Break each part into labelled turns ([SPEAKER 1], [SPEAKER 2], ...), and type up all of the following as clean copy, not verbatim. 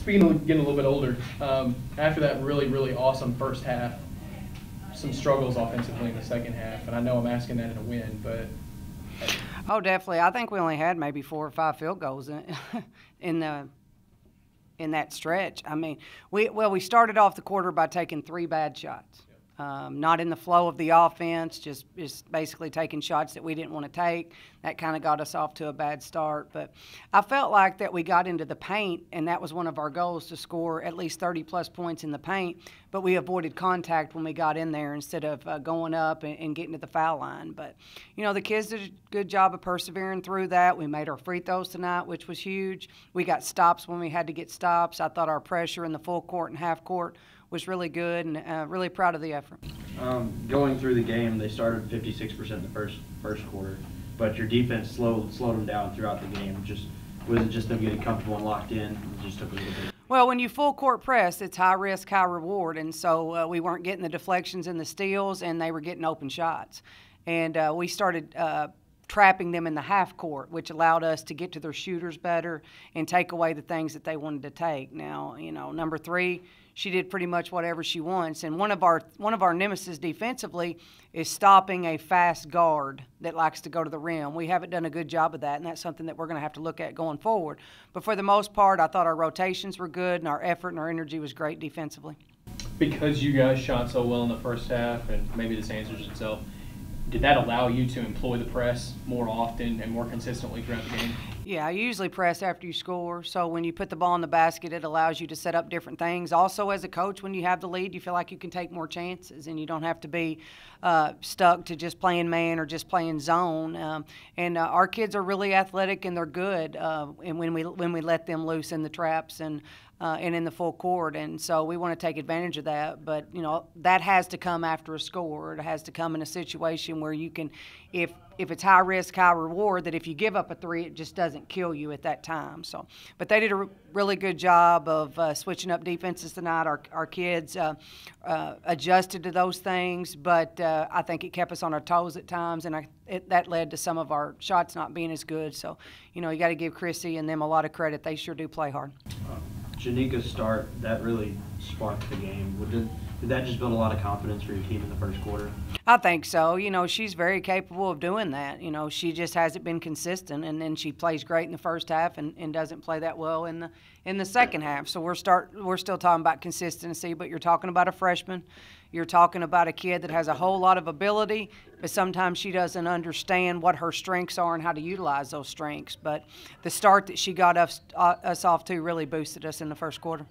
[SPEAKER 1] Speaking of getting a little bit older, after that really awesome first half, some struggles offensively in the second half, and I know I'm asking that in a win, but.
[SPEAKER 2] Oh, definitely. I think we only had maybe 4 or 5 field goals in that stretch. I mean, we started off the quarter by taking 3 bad shots. Not in the flow of the offense, just basically taking shots that we didn't want to take. That kind of got us off to a bad start. But I felt like that we got into the paint, and that was one of our goals, to score at least 30-plus points in the paint. But we avoided contact when we got in there instead of going up and getting to the foul line. But, you know, the kids did a good job of persevering through that. We made our free throws tonight, which was huge. We got stops when we had to get stops. I thought our pressure in the full court and half court was really good, and really proud of the effort.
[SPEAKER 3] Going through the game, they started 56% in the first quarter, but your defense slowed them down throughout the game. Was it just them getting comfortable and locked in? It just took a little bit.
[SPEAKER 2] Well, when you full court press, it's high risk, high reward, and so we weren't getting the deflections and the steals, and they were getting open shots. And we started trapping them in the half court, which allowed us to get to their shooters better and take away the things that they wanted to take. Now, you know, number 3, she did pretty much whatever she wants. And one of our nemesis defensively is stopping a fast guard that likes to go to the rim. We haven't done a good job of that, and that's something that we're going to have to look at going forward. But for the most part, I thought our rotations were good, and our effort and our energy was great defensively.
[SPEAKER 1] Because you guys shot so well in the first half, and maybe this answers itself, did that allow you to employ the press more often and more consistently throughout the game?
[SPEAKER 2] Yeah, I usually press after you score. So when you put the ball in the basket, it allows you to set up different things. Also, as a coach, when you have the lead, you feel like you can take more chances, and you don't have to be stuck to just playing man or just playing zone. And our kids are really athletic, and they're good. And when we let them loose in the traps and in the full court, and so we want to take advantage of that. But, you know, that has to come after a score. It has to come in a situation where you can, if it's high risk, high reward, that if you give up a 3, it just doesn't kill you at that time. So, but they did a really good job of switching up defenses tonight. Our kids adjusted to those things, but I think it kept us on our toes at times, and that led to some of our shots not being as good. So, you know, you got to give Chrissy and them a lot of credit. They sure do play hard.
[SPEAKER 3] Janika's start, that really sparked the game. Did that just build a lot of confidence for your team in the first quarter?
[SPEAKER 2] I think so. You know, she's very capable of doing that. You know, she just hasn't been consistent, and then she plays great in the first half and doesn't play that well in the second half. So we're still talking about consistency, but you're talking about a freshman. You're talking about a kid that has a whole lot of ability, but sometimes she doesn't understand what her strengths are and how to utilize those strengths. But the start that she got us off to really boosted us in the first quarter.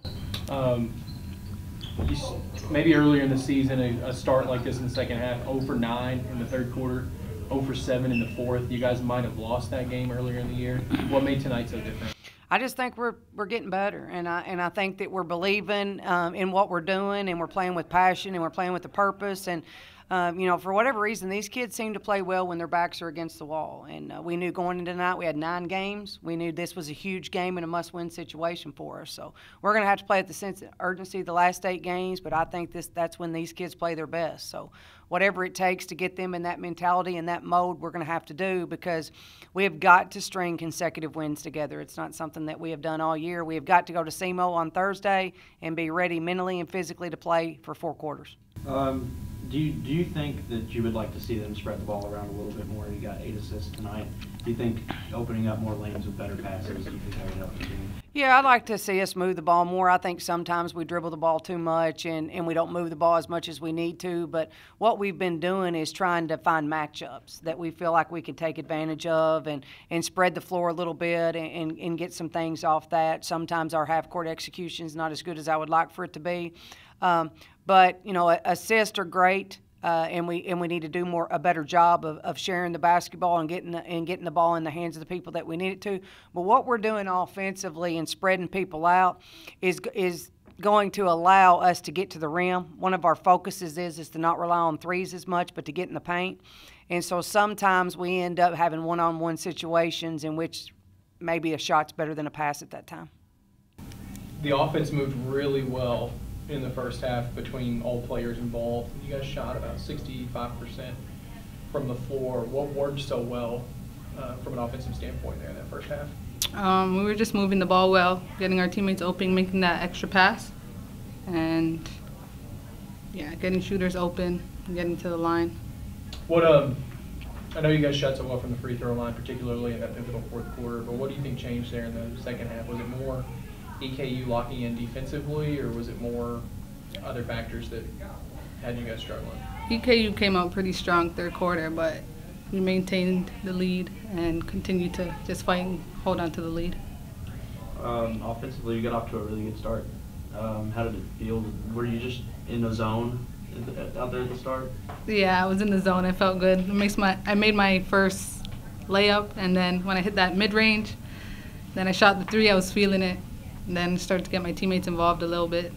[SPEAKER 1] Maybe earlier in the season, a start like this in the second half, 0 for 9 in the third quarter, 0 for 7 in the fourth. You guys might have lost that game earlier in the year. What made tonight so different?
[SPEAKER 2] I just think we're getting better, and I think that we're believing in what we're doing, and we're playing with passion, and we're playing with a purpose. And you know, for whatever reason, these kids seem to play well when their backs are against the wall. And we knew going into tonight we had 9 games. We knew this was a huge game and a must-win situation for us. So we're going to have to play at the sense of urgency the last 8 games, but I think that's when these kids play their best. So whatever it takes to get them in that mentality and that mode, we're going to have to do, because we have got to string consecutive wins together. It's not something that we have done all year. We have got to go to SEMO on Thursday and be ready mentally and physically to play for 4 quarters.
[SPEAKER 3] Do you think that you would like to see them spread the ball around a little bit more? You got 8 assists tonight. Do you think opening up more lanes with better passes, do you think that would help the team?
[SPEAKER 2] Yeah, I'd like to see us move the ball more. I think sometimes we dribble the ball too much and we don't move the ball as much as we need to. But what we've been doing is trying to find matchups that we feel like we can take advantage of and spread the floor a little bit and get some things off that. Sometimes our half-court execution is not as good as I would like for it to be. But, you know, assists are great, and we need to do a better job of sharing the basketball and getting the ball in the hands of the people that we need it to. But what we're doing offensively and spreading people out is going to allow us to get to the rim. One of our focuses is to not rely on threes as much, but to get in the paint. And so sometimes we end up having one-on-one situations in which maybe a shot's better than a pass at that time.
[SPEAKER 1] The offense moved really well in the first half between all players involved. You guys shot about 65% from the floor. What worked so well from an offensive standpoint there in that first half?
[SPEAKER 4] We were just moving the ball well, getting our teammates open, making that extra pass, and yeah, getting shooters open, and getting to the line.
[SPEAKER 1] What I know you guys shot so well from the free throw line, particularly in that pivotal fourth quarter, but what do you think changed there in the second half? Was it more EKU locking in defensively, or was it more other factors that had you guys struggling?
[SPEAKER 4] EKU came out pretty strong third quarter, but we maintained the lead and continued to just fight and hold on to the lead.
[SPEAKER 3] Offensively, you got off to a really good start. How did it feel? Were you just in the zone out there at the start?
[SPEAKER 4] Yeah, I was in the zone. I felt good. I made my first layup, and then when I hit that mid-range, then I shot the three. I was feeling it, and then started to get my teammates involved a little bit.